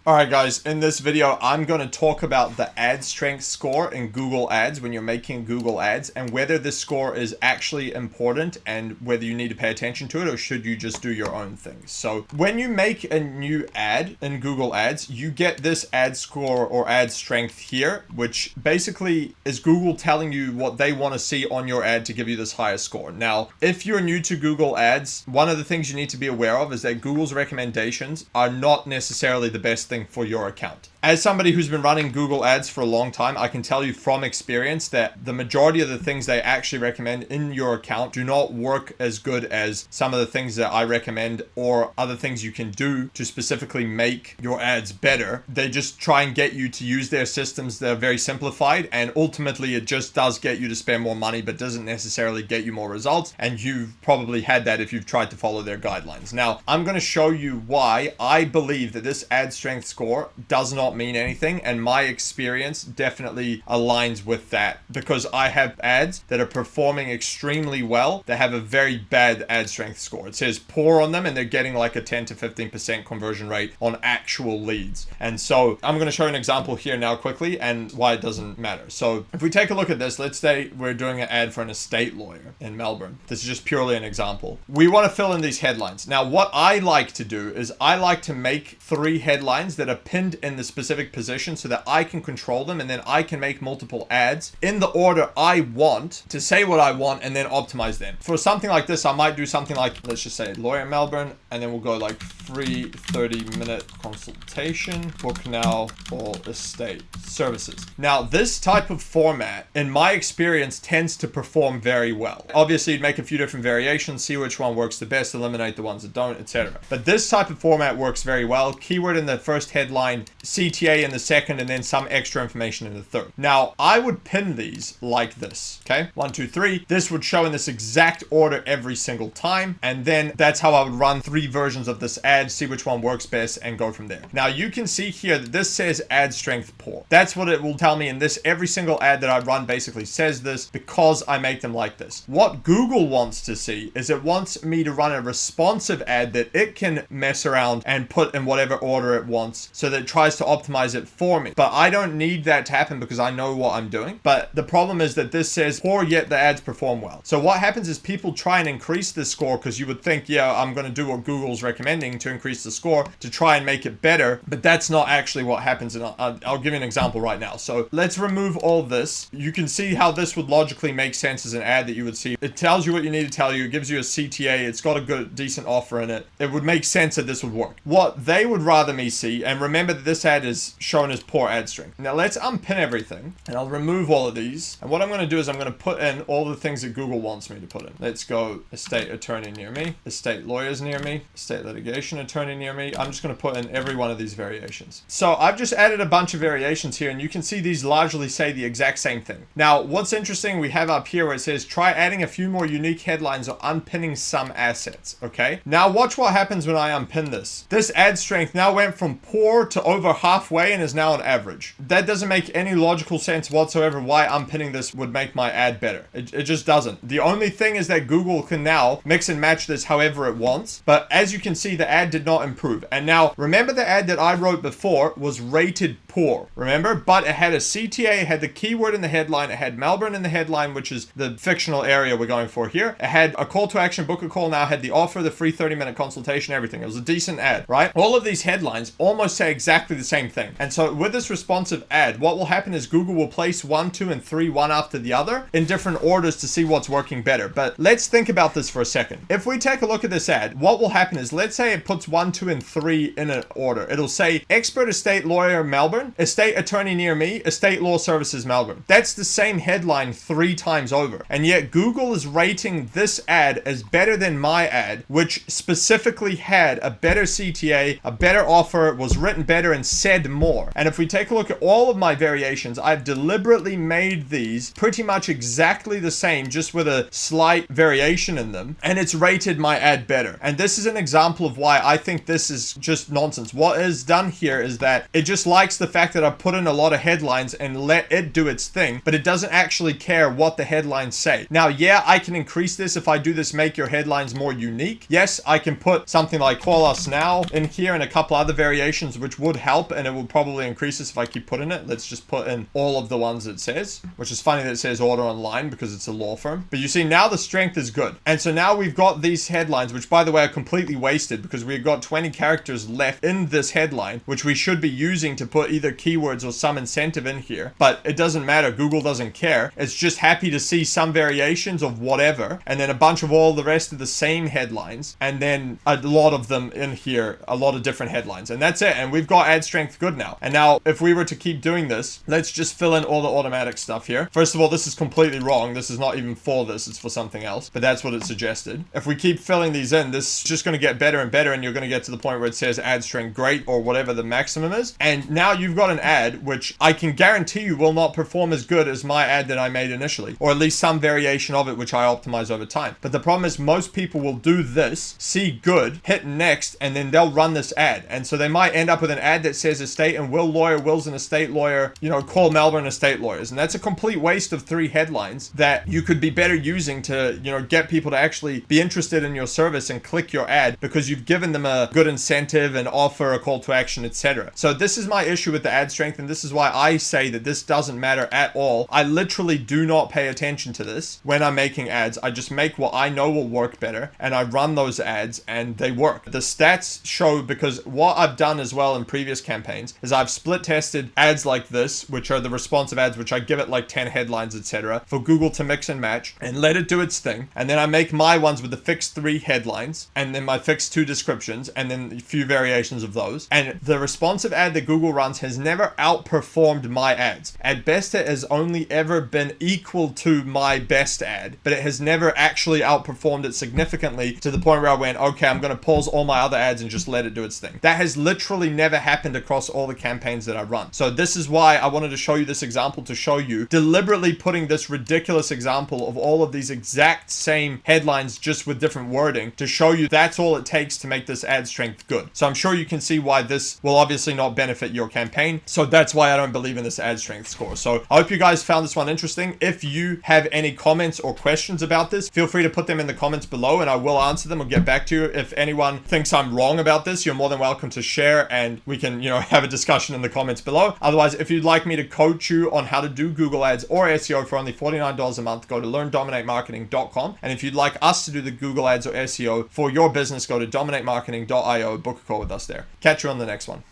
Alright guys, in this video I'm going to talk about the ad strength score in Google Ads when you're making Google Ads and whether this score is actually important and whether you need to pay attention to it or should you just do your own thing. So when you make a new ad in Google Ads, you get this ad score or ad strength here, which basically is Google telling you what they want to see on your ad to give you this higher score. Now, if you're new to Google Ads, one of the things you need to be aware of is that Google's recommendations are not necessarily the best thing for your account. As somebody who's been running Google Ads for a long time, I can tell you from experience that the majority of the things they actually recommend in your account do not work as good as some of the things that I recommend or other things you can do to specifically make your ads better. They just try and get you to use their systems that are very simplified, and ultimately it just does get you to spend more money but doesn't necessarily get you more results, and you've probably had that if you've tried to follow their guidelines. Now, I'm going to show you why I believe that this ad strength score does not mean anything, and my experience definitely aligns with that because I have ads that are performing extremely well that have a very bad ad strength score. It says poor on them and they're getting like a 10 to 15% conversion rate on actual leads. And so I'm going to show an example here now quickly and why it doesn't matter. So if we take a look at this, let's say we're doing an ad for an estate lawyer in Melbourne. This is just purely an example. We want to fill in these headlines. Now, what I like to do is I like to make 3 headlines that are pinned in the specific position so that I can control them, and then I can make multiple ads in the order I want to say what I want and then optimize them. For something like this, I might do something like, let's just say lawyer in Melbourne, and then we'll go like free 30-minute consultation, book now, all estate services. Now, this type of format, in my experience, tends to perform very well. Obviously, you'd make a few different variations, see which one works the best, eliminate the ones that don't, etc. But this type of format works very well. Keyword in the first headline, CTA in the second, and then some extra information in the third. Now, I would pin these like this, okay? 1, 2, 3. This would show in this exact order every single time, and then that's how I would run 3 versions of this ad, see which one works best, and go from there. Now, you can see here that this says ad strength poor. That's what it will tell me in this. Every single ad that I run basically says this because I make them like this. What Google wants to see is it wants me to run a responsive ad that it can mess around and put in whatever order it wants so that it tries to optimize it for me. But I don't need that to happen because I know what I'm doing. But the problem is that this says poor yet the ads perform well. So what happens is people try and increase this score because you would think, yeah, I'm going to do what Google's recommending to increase the score to try and make it better. But that's not actually what happens. And I'll give you an example right now. So let's remove all this. You can see how this would logically make sense as an ad that you would see. It tells you what you need to tell you. It gives you a CTA. It's got a good, decent offer in it. It would make sense that this would work. What they would rather me see, and remember that this ad is shown as poor ad strength. Now let's unpin everything and I'll remove all of these. And what I'm going to do is I'm going to put in all the things that Google wants me to put in. Let's go estate attorney near me, estate lawyers near me, estate litigation attorney near me. I'm just going to put in every one of these variations. So I've just added a bunch of variations here and you can see these largely say the exact same thing. Now, what's interesting, we have up here where it says try adding a few more unique headlines or unpinning some assets. Okay. Now watch what happens when I unpin this. This ad strength now went from poor to over halfway and is now an average. That doesn't make any logical sense whatsoever why unpinning this would make my ad better. It just doesn't. The only thing is that Google can now mix and match this however it wants. But as you can see, the ad did not improve. And now remember the ad that I wrote before was rated poor. Remember? But it had a CTA, it had the keyword in the headline, it had Melbourne in the headline, which is the fictional area we're going for here. It had a call to action, book a call now, had the offer, the free 30-minute consultation, everything. It was a decent ad, right? All of these headlines almost say exactly the same thing. And so with this responsive ad, what will happen is Google will place 1, 2, and 3, one after the other in different orders to see what's working better. But let's think about this for a second. If we take a look at this ad, what will happen is, let's say it puts 1, 2, and 3 in an order. It'll say expert estate lawyer Melbourne, estate attorney near me, estate law services Melbourne. That's the same headline 3 times over. And yet Google is rating this ad as better than my ad, which specifically had a better CTA, a better offer, was written better, and said more. And if we take a look at all of my variations, I've deliberately made these pretty much exactly the same, just with a slight variation in them, and it's rated my ad better. And this is an example of why I think this is just nonsense. What is done here is that it just likes the fact that I put in a lot of headlines and let it do its thing, but it doesn't actually care what the headlines say. Now, yeah, I can increase this if I do this, make your headlines more unique. Yes, I can put something like call us now in here and a couple other variations variations, which would help, and it will probably increase this if I keep putting it. Let's just put in all of the ones it says, which is funny that it says order online because it's a law firm. But you see, now the strength is good. And so now we've got these headlines, which by the way are completely wasted because we've got 20 characters left in this headline, which we should be using to put either keywords or some incentive in here. But it doesn't matter. Google doesn't care. It's just happy to see some variations of whatever, and then a bunch of all the rest of the same headlines, and then a lot of them in here, a lot of different headlines, and that's it. And we've got ad strength good now. And now if we were to keep doing this, let's just fill in all the automatic stuff here. First of all, this is completely wrong. This is not even for this, it's for something else, but that's what it suggested. If we keep filling these in, this is just going to get better and better, and you're going to get to the point where it says ad strength great or whatever the maximum is. And now you've got an ad which I can guarantee you will not perform as good as my ad that I made initially, or at least some variation of it which I optimize over time. But the problem is most people will do this, see good, hit next, and then they'll run this ad. And so they might end up with an ad that says estate and will lawyer, Will's an estate lawyer, call Melbourne estate lawyers. And that's a complete waste of 3 headlines that you could be better using to, get people to actually be interested in your service and click your ad because you've given them a good incentive, an offer, a call to action, etc. So this is my issue with the ad strength, and this is why I say that this doesn't matter at all. I literally do not pay attention to this when I'm making ads. I just make what I know will work better, and I run those ads and they work. The stats show, because what I've done as well in previous campaigns is I've split tested ads like this, which are the responsive ads, which I give it like 10 headlines, etc., for Google to mix and match and let it do its thing. And then I make my ones with the fixed 3 headlines and then my fixed 2 descriptions and then a few variations of those. And the responsive ad that Google runs has never outperformed my ads. At best, it has only ever been equal to my best ad, but it has never actually outperformed it significantly to the point where I went, okay, I'm going to pause all my other ads and just let it do its thing. That has literally never happened across all the campaigns that I run. So this is why I wanted to show you this example, to show you deliberately putting this ridiculous example of all of these exact same headlines just with different wording to show you that's all it takes to make this ad strength good. So I'm sure you can see why this will obviously not benefit your campaign. So that's why I don't believe in this ad strength score. So I hope you guys found this one interesting. If you have any comments or questions about this, feel free to put them in the comments below and I will answer them or get back to you. If anyone thinks I'm wrong about this, you're more than welcome to share and we can, have a discussion in the comments below. Otherwise, if you'd like me to coach you on how to do Google Ads or SEO for only $49 a month, go to learndominatemarketing.com. And if you'd like us to do the Google Ads or SEO for your business, go to dominatemarketing.io, book a call with us there. Catch you on the next one.